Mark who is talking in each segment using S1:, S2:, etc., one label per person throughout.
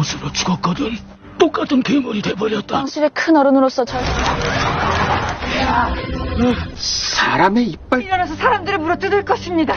S1: 못으로 죽었거든. 똑같은 괴물이 돼버렸다.
S2: 왕실의 큰 어른으로서
S3: 사람의 이빨.
S2: 일어나서 사람들을 물어뜯을 것입니다.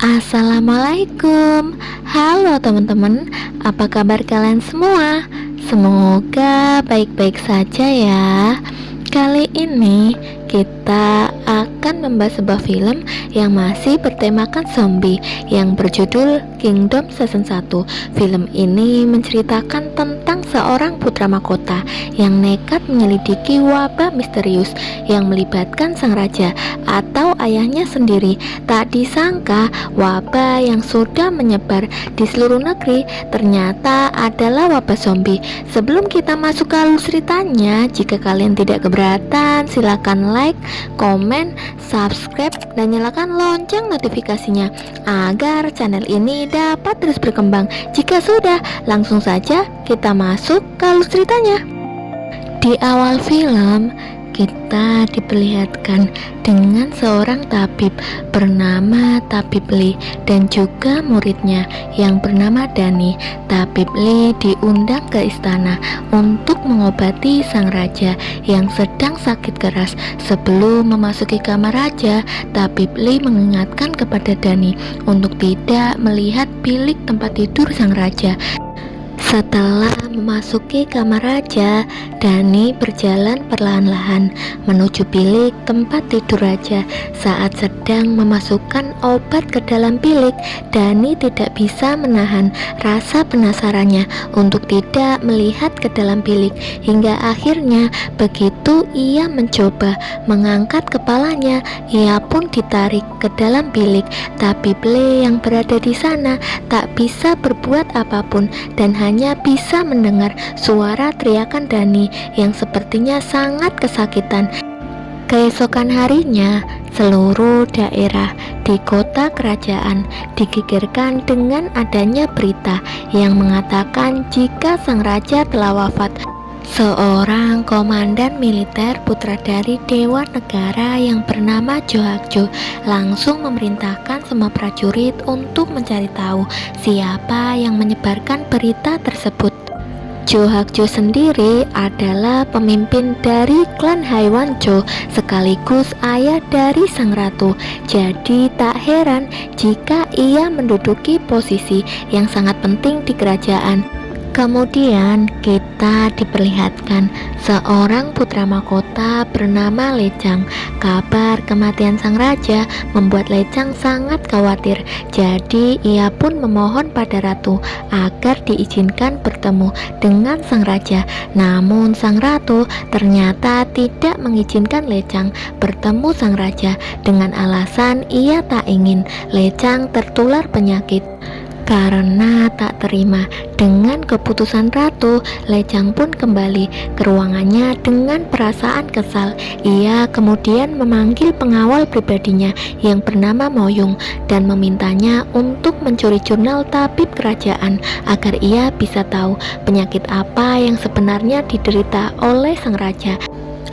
S4: Assalamualaikum. Halo teman-teman, apa kabar kalian semua? Semoga baik-baik saja ya. Kali ini kita akan membahas sebuah film yang masih bertemakan zombie yang berjudul Kingdom Season 1. Film ini menceritakan tentang seorang putra mahkota yang nekat menyelidiki wabah misterius yang melibatkan sang raja atau ayahnya sendiri. Tak disangka wabah yang sudah menyebar di seluruh negeri ternyata adalah wabah zombie. Sebelum kita masuk ke alur ceritanya, jika kalian tidak keberatan, silakan like, komen, subscribe, dan nyalakan lonceng notifikasinya agar channel ini dapat terus berkembang. Jika sudah, langsung saja kita masuk ke alur ceritanya. Di awal film, kita diperlihatkan dengan seorang tabib bernama Tabib Lee dan juga muridnya yang bernama Dani. Tabib Lee diundang ke istana untuk mengobati sang raja yang sedang sakit keras. Sebelum memasuki kamar raja, Tabib Lee mengingatkan kepada Dani untuk tidak melihat bilik tempat tidur sang raja. Setelah memasuki kamar raja, Dani berjalan perlahan-lahan menuju bilik tempat tidur raja. Saat sedang memasukkan obat ke dalam bilik, Dani tidak bisa menahan rasa penasarannya untuk tidak melihat ke dalam bilik. Hingga akhirnya begitu ia mencoba mengangkat kepalanya, ia pun ditarik ke dalam bilik. Tabib Lee yang berada di sana tak bisa berbuat apapun dan hanya bisa mendengar suara teriakan Dani yang sepertinya sangat kesakitan. Keesokan harinya, seluruh daerah di kota kerajaan digegerkan dengan adanya berita yang mengatakan jika sang raja telah wafat. Seorang komandan militer putra dari Dewa Negara yang bernama Jo Hak-jo langsung memerintahkan semua prajurit untuk mencari tahu siapa yang menyebarkan berita tersebut. Jo Hak-jo sendiri adalah pemimpin dari klan Haiwanjo sekaligus ayah dari sang ratu. Jadi tak heran jika ia menduduki posisi yang sangat penting di kerajaan. Kemudian kita diperlihatkan seorang putra mahkota bernama Lechang. Kabar kematian sang raja membuat Lechang sangat khawatir. Jadi ia pun memohon pada ratu agar diizinkan bertemu dengan sang raja. Namun sang ratu ternyata tidak mengizinkan Lechang bertemu sang raja dengan alasan ia tak ingin Lechang tertular penyakit. Karena tak terima dengan keputusan ratu, Lechang pun kembali ke ruangannya dengan perasaan kesal. Ia kemudian memanggil pengawal pribadinya yang bernama Moyung dan memintanya untuk mencuri jurnal tabib kerajaan agar ia bisa tahu penyakit apa yang sebenarnya diderita oleh sang raja.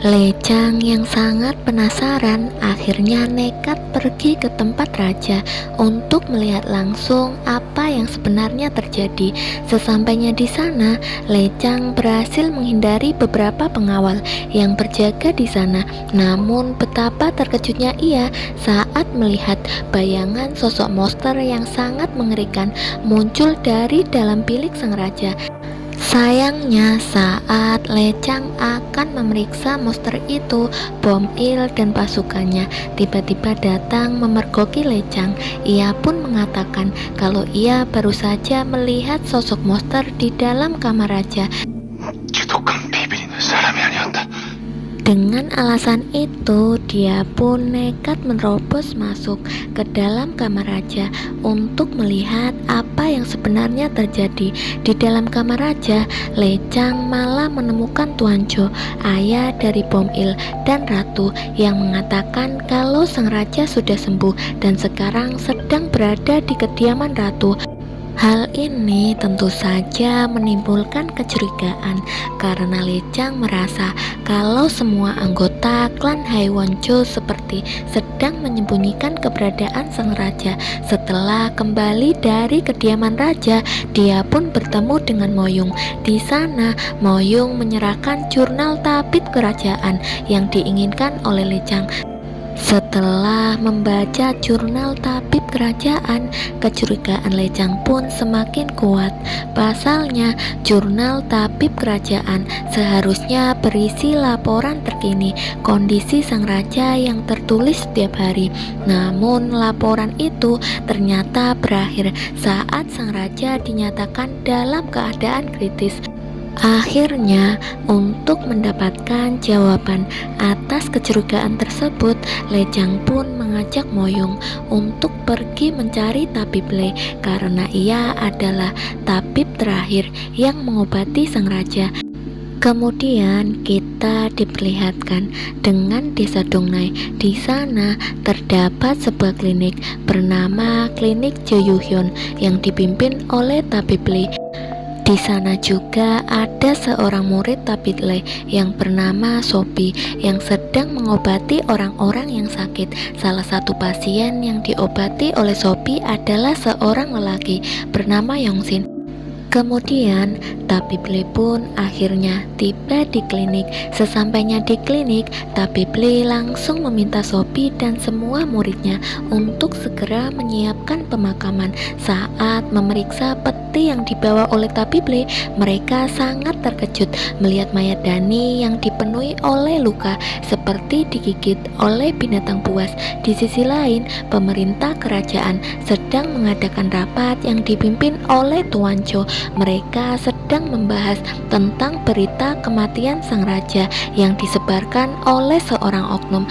S4: Lechang yang sangat penasaran akhirnya nekat pergi ke tempat raja untuk melihat langsung apa yang sebenarnya terjadi. Sesampainya di sana, Lechang berhasil menghindari beberapa pengawal yang berjaga di sana. Namun betapa terkejutnya ia saat melihat bayangan sosok monster yang sangat mengerikan muncul dari dalam bilik sang raja. Sayangnya saat Lechang akan memeriksa monster itu, Bom Il dan pasukannya tiba-tiba datang memergoki Lechang. Ia pun mengatakan kalau ia baru saja melihat sosok monster di dalam kamar raja. Dengan alasan itu, dia pun nekat menerobos masuk ke dalam kamar raja untuk melihat apa yang sebenarnya terjadi. Di dalam kamar raja, Lechang malah menemukan Tuan Jo, ayah dari Bom Il dan ratu, yang mengatakan kalau sang raja sudah sembuh dan sekarang sedang berada di kediaman ratu. Hal ini tentu saja menimbulkan kecurigaan karena Lechang merasa kalau semua anggota klan Haiwoncho seperti sedang menyembunyikan keberadaan sang raja. Setelah kembali dari kediaman raja, dia pun bertemu dengan Moyung. Di sana, Moyung menyerahkan jurnal tabib kerajaan yang diinginkan oleh Lechang. Setelah membaca jurnal tabib kerajaan, kecurigaan Lechang pun semakin kuat. Pasalnya, jurnal tabib kerajaan seharusnya berisi laporan terkini kondisi sang raja yang tertulis setiap hari. Namun, laporan itu ternyata berakhir saat sang raja dinyatakan dalam keadaan kritis. Akhirnya, untuk mendapatkan jawaban atas kecurigaan tersebut, Lechang pun mengajak Moyung untuk pergi mencari tabib Le karena ia adalah tabib terakhir yang mengobati sang raja. Kemudian kita diperlihatkan dengan desa Dongnai. Di sana terdapat sebuah klinik bernama Klinik Joyuhyun yang dipimpin oleh tabib Le. Di sana juga ada seorang murid tabib Le yang bernama Sobi yang sedang mengobati orang-orang yang sakit. Salah satu pasien yang diobati oleh Sobi adalah seorang lelaki bernama Yongsin. Kemudian tabib Le pun akhirnya tiba di klinik. Sesampainya di klinik, tabib Le langsung meminta Sobi dan semua muridnya untuk segera menyiapkan pemakaman. Saat memeriksa peti yang dibawa oleh tabib Le, mereka sangat terkejut melihat mayat Dani yang dipenuhi oleh luka seperti digigit oleh binatang buas. Di sisi lain, pemerintah kerajaan sedang mengadakan rapat yang dipimpin oleh Tuan Cho. Mereka sedang membahas tentang berita kematian sang raja yang disebarkan oleh seorang oknum.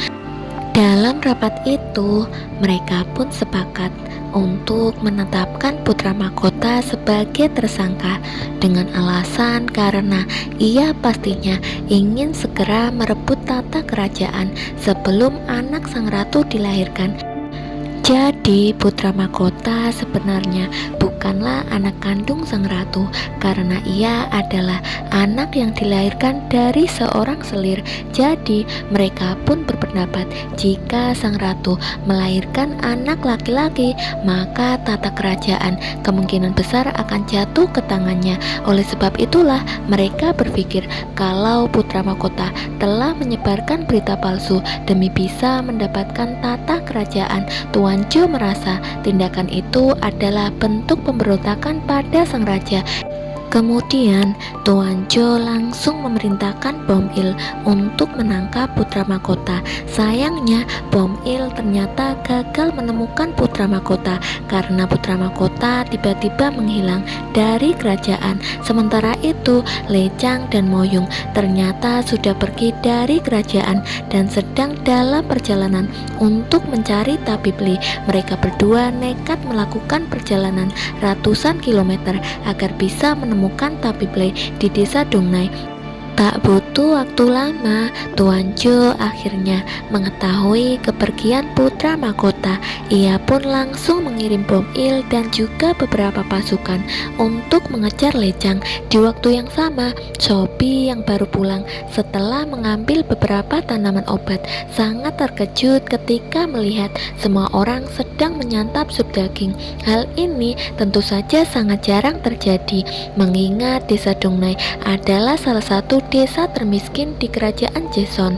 S4: Dalam rapat itu, mereka pun sepakat untuk menetapkan putra mahkota sebagai tersangka dengan alasan karena ia pastinya ingin segera merebut tata kerajaan sebelum anak sang ratu dilahirkan. Jadi putra mahkota sebenarnya bukanlah anak kandung sang ratu karena ia adalah anak yang dilahirkan dari seorang selir. Jadi mereka pun berpendapat jika sang ratu melahirkan anak laki-laki, maka tata kerajaan kemungkinan besar akan jatuh ke tangannya. Oleh sebab itulah mereka berpikir kalau putra mahkota telah menyebarkan berita palsu demi bisa mendapatkan tata kerajaan. Tuan Cho merasa tindakan itu adalah bentuk pemberontakan pada sang raja. Kemudian Tuan Cho langsung memerintahkan Bom Il untuk menangkap putra mahkota. Sayangnya Bom Il ternyata gagal menemukan putra mahkota karena putra mahkota tiba-tiba menghilang dari kerajaan. Sementara itu Lechang dan Moyung ternyata sudah pergi dari kerajaan dan sedang dalam perjalanan untuk mencari tabib Le. Mereka berdua nekat melakukan perjalanan ratusan kilometer agar bisa menemukan tabib Le di desa Dongnai. Tak butuh waktu lama, Tuan Cho akhirnya mengetahui kepergian putra mahkota. Ia pun langsung mengirim Bom Il dan juga beberapa pasukan untuk mengejar Lechang. Di waktu yang sama, Sobi yang baru pulang setelah mengambil beberapa tanaman obat sangat terkejut ketika melihat semua orang sedang menyantap sup daging. Hal ini tentu saja sangat jarang terjadi, mengingat desa Dongnai adalah salah satu desa termiskin di kerajaan Joseon.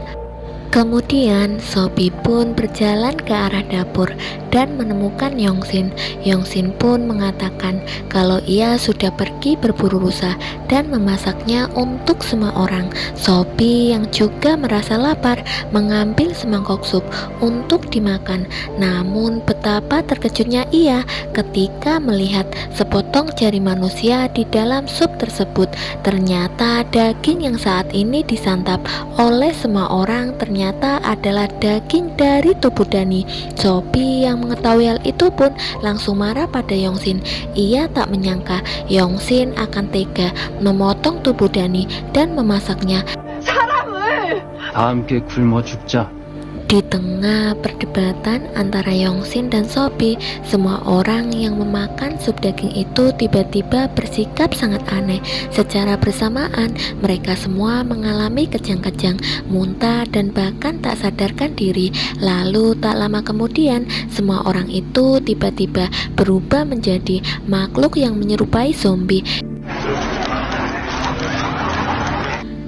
S4: Kemudian Sobi pun berjalan ke arah dapur dan menemukan Yongsin. Yongsin pun mengatakan kalau ia sudah pergi berburu rusa dan memasaknya untuk semua orang. Sobi yang juga merasa lapar mengambil semangkok sup untuk dimakan. Namun betapa terkejutnya ia ketika melihat sepotong jari manusia di dalam sup tersebut. Ternyata daging yang saat ini disantap oleh semua orang ternyata adalah daging dari tubuh Dani. Sobi yang mengetahui hal itu pun langsung marah pada Yongsin. Ia tak menyangka Yongsin akan tega memotong tubuh Dani dan memasaknya.
S3: 다 함께 굶어 죽자.
S4: Di tengah perdebatan antara Yongsin dan Sobi, semua orang yang memakan sup daging itu tiba-tiba bersikap sangat aneh. Secara bersamaan, mereka semua mengalami kejang-kejang, muntah, dan bahkan tak sadarkan diri. Lalu tak lama kemudian, semua orang itu tiba-tiba berubah menjadi makhluk yang menyerupai zombie.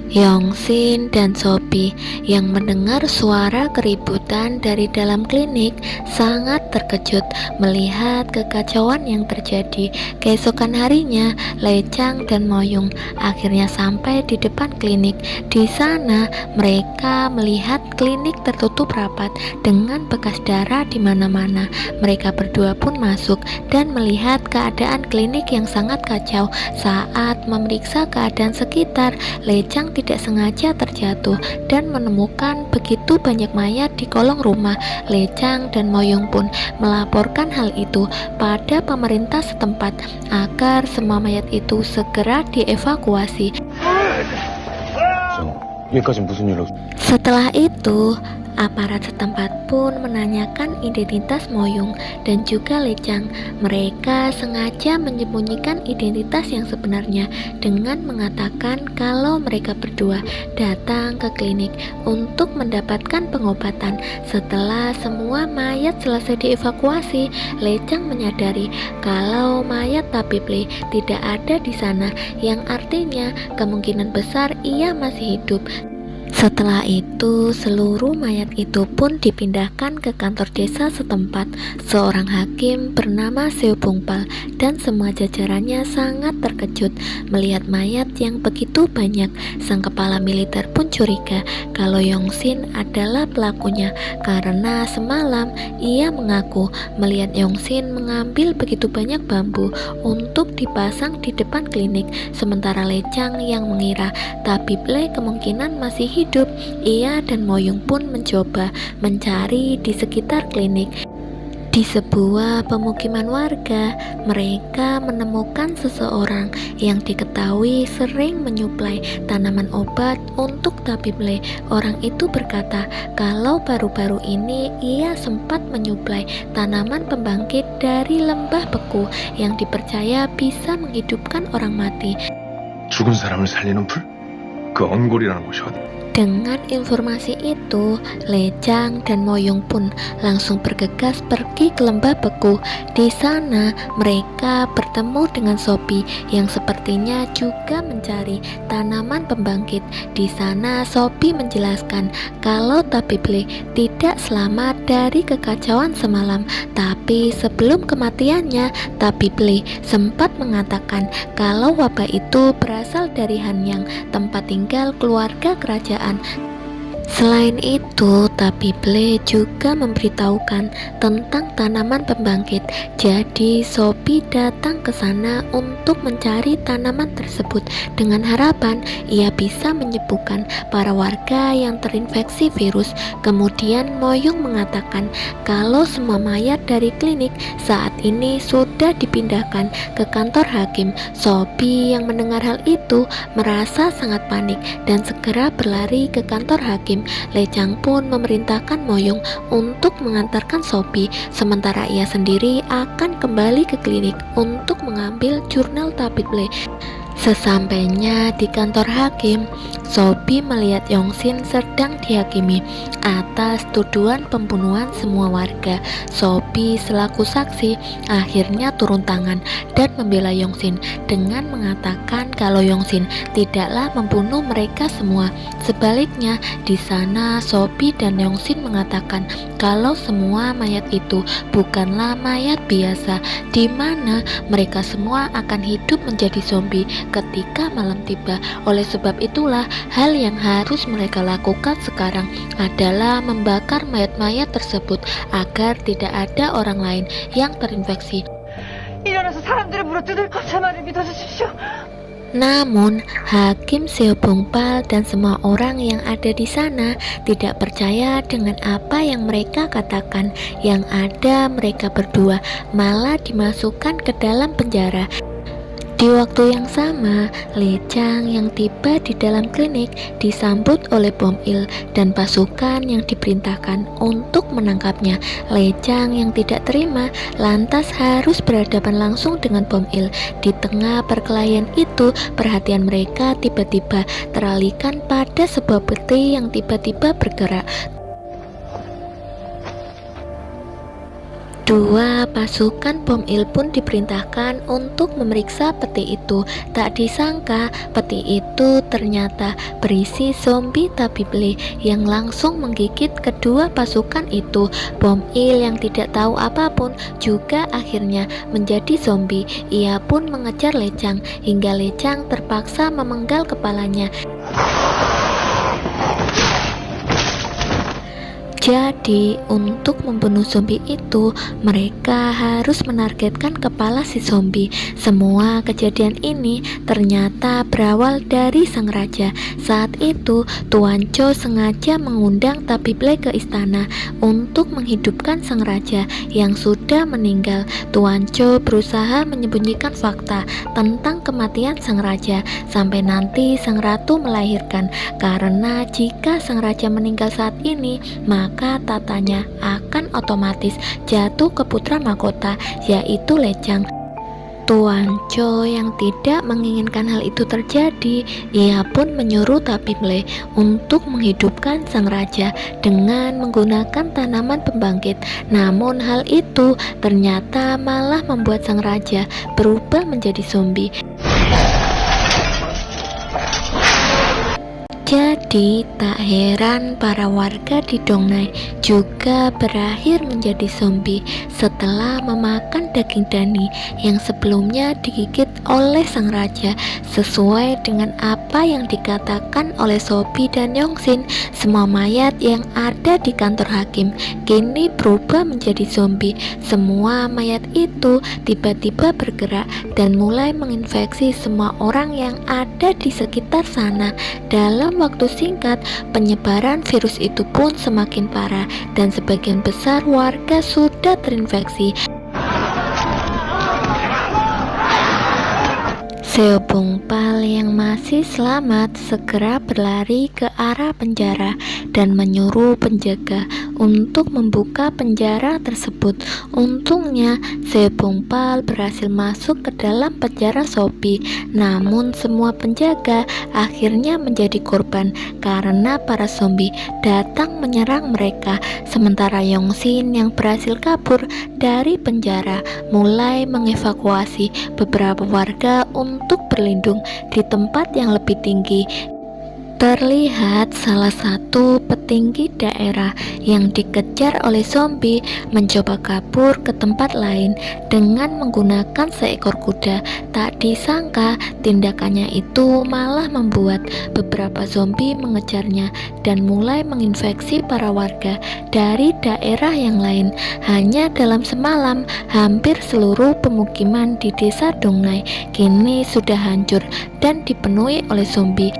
S4: Yongsin dan Sobi yang mendengar suara keributan dari dalam klinik sangat terkejut melihat kekacauan yang terjadi. Keesokan harinya, Lechang dan Moyung akhirnya sampai di depan klinik. Di sana, mereka melihat klinik tertutup rapat dengan bekas darah di mana-mana. Mereka berdua pun masuk dan melihat keadaan klinik yang sangat kacau. Saat memeriksa keadaan sekitar, Lechang tidak sengaja terjatuh dan menemukan begitu banyak mayat di kolong rumah. Lechang dan Moyung pun melaporkan hal itu pada pemerintah setempat agar semua mayat itu segera dievakuasi.
S1: 여기까지 무슨 일로?
S4: Setelah itu, aparat setempat pun menanyakan identitas Moyung dan juga Lechang. Mereka sengaja menyembunyikan identitas yang sebenarnya dengan mengatakan kalau mereka berdua datang ke klinik untuk mendapatkan pengobatan. Setelah semua mayat selesai dievakuasi, Lechang menyadari kalau mayat Tapiple tidak ada di sana, yang artinya kemungkinan besar ia masih hidup. Setelah itu, seluruh mayat itu pun dipindahkan ke kantor desa setempat. Seorang hakim bernama Seo Bongpal dan semua jajarannya sangat terkejut melihat mayat yang begitu banyak. Sang kepala militer pun curiga kalau Yongsin adalah pelakunya karena semalam ia mengaku melihat Yongsin mengambil begitu banyak bambu untuk dipasang di depan klinik. Sementara Lechang yang mengira Tapiple kemungkinan masih hidup, ia dan Moyung pun mencoba mencari di sekitar klinik. Di sebuah pemukiman warga, mereka menemukan seseorang yang diketahui sering menyuplai tanaman obat untuk Tapiple. Orang itu berkata kalau baru-baru ini ia sempat menyuplai tanaman pembangkit dari lembah beku yang dipercaya bisa menghidupkan orang mati.
S3: 죽은 사람을 살리는 불? 그 언골이라는 곳이 어디?
S4: Dengan informasi itu, Lechang dan Moyung pun langsung bergegas pergi ke lembah beku. Di sana, mereka bertemu dengan Sobi yang sepertinya juga mencari tanaman pembangkit. Di sana, Sobi menjelaskan kalau Tapiple tidak selamat dari kekacauan semalam, tapi sebelum kematiannya, Tapiple sempat mengatakan kalau wabah itu berasal dari Hanyang, tempat tinggal keluarga kerajaan. Selain itu, Tapiple juga memberitahukan tentang tanaman pembangkit. Jadi, Sobi datang ke sana untuk mencari tanaman tersebut dengan harapan ia bisa menyembuhkan para warga yang terinfeksi virus. Kemudian, Moyung mengatakan kalau semua mayat dari klinik saat ini sudah dipindahkan ke kantor hakim. Sobi yang mendengar hal itu merasa sangat panik dan segera berlari ke kantor hakim. Lechang pun memerintahkan Moyung untuk mengantarkan Sobi, sementara ia sendiri akan kembali ke klinik untuk mengambil jurnal Tapiple. Sesampainya di kantor hakim, Sobi melihat Yongsin sedang dihakimi atas tuduhan pembunuhan semua warga. Sobi selaku saksi akhirnya turun tangan dan membela Yongsin dengan mengatakan kalau Yongsin tidaklah membunuh mereka semua. Sebaliknya, di sana Sobi dan Yongsin mengatakan kalau semua mayat itu bukanlah mayat biasa, di mana mereka semua akan hidup menjadi zombie ketika malam tiba. Oleh sebab itulah, hal yang harus mereka lakukan sekarang adalah membakar mayat-mayat tersebut agar tidak ada orang lain yang terinfeksi.
S2: 일어나서 사람들을 물어뜯을 것 제 말을 믿어주십시오.
S4: Namun, Hakim Seo Bongpal dan semua orang yang ada di sana tidak percaya dengan apa yang mereka katakan. Yang ada mereka berdua malah dimasukkan ke dalam penjara. Di waktu yang sama, Lechang yang tiba di dalam klinik disambut oleh Bom Il dan pasukan yang diperintahkan untuk menangkapnya. Lechang yang tidak terima lantas harus berhadapan langsung dengan Bom Il. Di tengah perkelahian itu, perhatian mereka tiba-tiba teralihkan pada sebuah peti yang tiba-tiba bergerak. Dua pasukan Bom Il pun diperintahkan untuk memeriksa peti itu. Tak disangka peti itu ternyata berisi zombie Tabible yang langsung menggigit kedua pasukan itu. Bom Il yang tidak tahu apapun juga akhirnya menjadi zombie. Ia pun mengejar Lechang hingga Lechang terpaksa memenggal kepalanya. Jadi, untuk membunuh zombie itu, mereka harus menargetkan kepala si zombie. Semua kejadian ini ternyata berawal dari sang raja. Saat itu, Tuan Cho sengaja mengundang Tabible ke istana untuk menghidupkan sang raja yang sudah meninggal. Tuan Cho berusaha menyembunyikan fakta tentang kematian sang raja sampai nanti sang ratu melahirkan. Karena jika sang raja meninggal saat ini, maka tatanya akan otomatis jatuh ke putra mahkota, yaitu Lechang. Tuan Cho yang tidak menginginkan hal itu terjadi, ia pun menyuruh Tabible untuk menghidupkan sang raja dengan menggunakan tanaman pembangkit. Namun hal itu ternyata malah membuat sang raja berubah menjadi zombie. Jadi tak heran para warga di Dongnai juga berakhir menjadi zombie setelah memakan daging Dani yang sebelumnya digigit oleh sang raja. Sesuai dengan apa yang dikatakan oleh Sobi dan Yongsin, semua mayat yang ada di kantor hakim kini berubah menjadi zombie. Semua mayat itu tiba-tiba bergerak dan mulai menginfeksi semua orang yang ada di sekitar sana. Dalam waktu singkat, penyebaran virus itu pun semakin parah dan sebagian besar warga sudah terinfeksi. Seo Bongpal yang masih selamat segera berlari ke arah penjara dan menyuruh penjaga untuk membuka penjara tersebut. Untungnya Seo Bongpal berhasil masuk ke dalam penjara Sobi. Namun semua penjaga akhirnya menjadi korban karena para zombie datang menyerang mereka. Sementara Yongsin yang berhasil kabur dari penjara mulai mengevakuasi beberapa warga untuk berlindung di tempat yang lebih tinggi. Terlihat salah satu petinggi daerah yang dikejar oleh zombie mencoba kabur ke tempat lain dengan menggunakan seekor kuda. Tak disangka tindakannya itu malah membuat beberapa zombie mengejarnya dan mulai menginfeksi para warga dari daerah yang lain. Hanya dalam semalam, hampir seluruh pemukiman di desa Dongnai kini sudah hancur dan dipenuhi oleh zombie.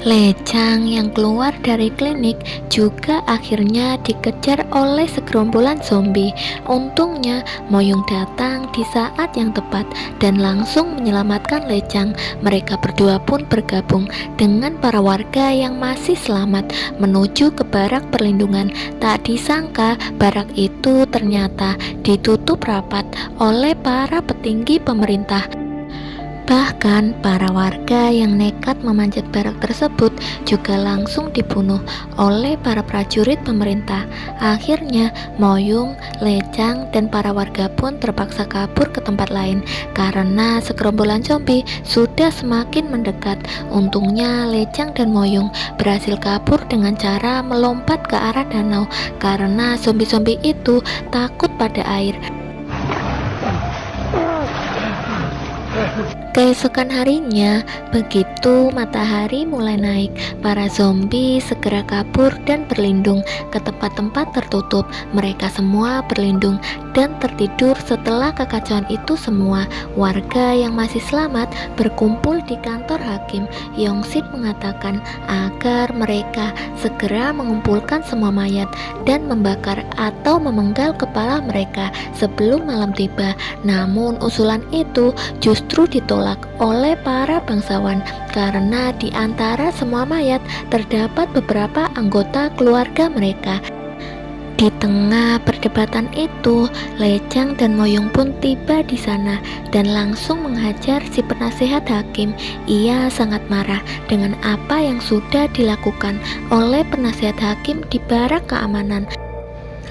S4: Lechang yang keluar dari klinik juga akhirnya dikejar oleh segerombolan zombie. Untungnya Moyung datang di saat yang tepat dan langsung menyelamatkan Lechang. Mereka berdua pun bergabung dengan para warga yang masih selamat menuju ke barak perlindungan. Tak disangka barak itu ternyata ditutup rapat oleh para petinggi pemerintah. Bahkan para warga yang nekat memanjat barak tersebut juga langsung dibunuh oleh para prajurit pemerintah. Akhirnya Moyung, Lechang, dan para warga pun terpaksa kabur ke tempat lain karena segerombolan zombie sudah semakin mendekat. Untungnya Lechang dan Moyung berhasil kabur dengan cara melompat ke arah danau karena zombie-zombie itu takut pada air. Keesokan harinya, begitu matahari mulai naik, para zombie segera kabur dan berlindung ke tempat-tempat tertutup. Mereka semua berlindung dan tertidur. Setelah kekacauan itu semua, warga yang masih selamat berkumpul di kantor hakim. Yongsit mengatakan agar mereka segera mengumpulkan semua mayat dan membakar atau memenggal kepala mereka sebelum malam tiba. Namun usulan itu justru ditolak oleh para bangsawan karena di antara semua mayat terdapat beberapa anggota keluarga mereka. Di tengah perdebatan itu, Lechang dan Moyong pun tiba di sana dan langsung menghajar si penasehat hakim. Ia sangat marah dengan apa yang sudah dilakukan oleh penasehat hakim di barak keamanan.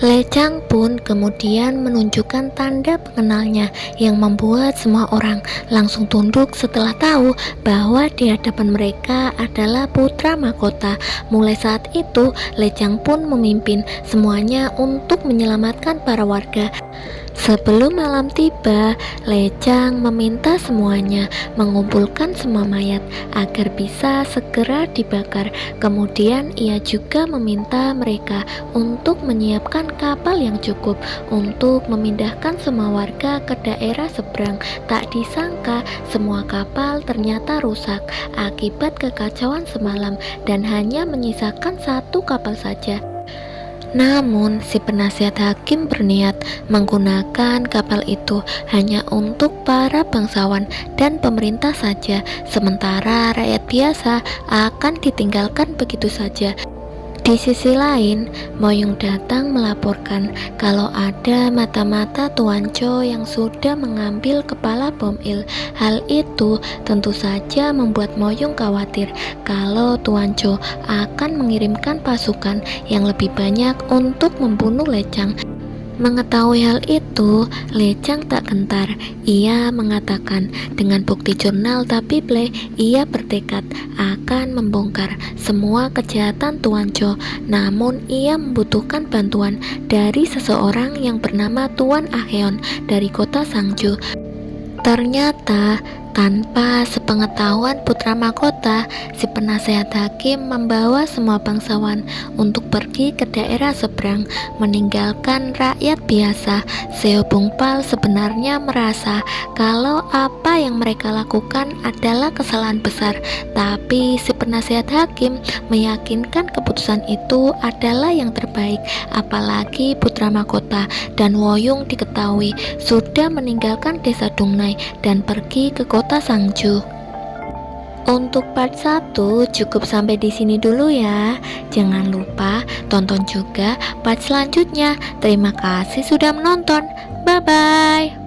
S4: Lechang pun kemudian menunjukkan tanda pengenalnya yang membuat semua orang langsung tunduk setelah tahu bahwa di hadapan mereka adalah putra mahkota. Mulai saat itu, Lechang pun memimpin semuanya untuk menyelamatkan para warga. Sebelum malam tiba, Lechang meminta semuanya mengumpulkan semua mayat agar bisa segera dibakar. Kemudian ia juga meminta mereka untuk menyiapkan kapal yang cukup untuk memindahkan semua warga ke daerah seberang. Tak disangka semua kapal ternyata rusak akibat kekacauan semalam dan hanya menyisakan satu kapal saja. Namun, si penasihat hakim berniat menggunakan kapal itu hanya untuk para bangsawan dan pemerintah saja, sementara rakyat biasa akan ditinggalkan begitu saja. Di sisi lain, Moyong datang melaporkan kalau ada mata-mata Tuan Cho yang sudah mengambil kepala Bom Il. Hal itu tentu saja membuat Moyong khawatir kalau Tuan Cho akan mengirimkan pasukan yang lebih banyak untuk membunuh Lechang. Mengetahui hal itu, Lechang tak gentar. Ia mengatakan dengan bukti jurnal Tapible, ia bertekad akan membongkar semua kejahatan Tuan Cho. Namun ia membutuhkan bantuan dari seseorang yang bernama Tuan Aheon dari kota Sangju. Ternyata tanpa sepengetahuan putra mahkota, si penasehat hakim membawa semua bangsawan untuk pergi ke daerah seberang, meninggalkan rakyat biasa. Seo Bungpal sebenarnya merasa kalau apa yang mereka lakukan adalah kesalahan besar, tapi si penasehat hakim meyakinkan keputusan itu adalah yang terbaik. Apalagi putra mahkota dan Woyung diketahui sudah meninggalkan desa Dungnai dan pergi ke kota Sangju. Untuk part 1 cukup sampai di sini dulu ya. Jangan lupa tonton juga part selanjutnya. Terima kasih sudah menonton. Bye bye.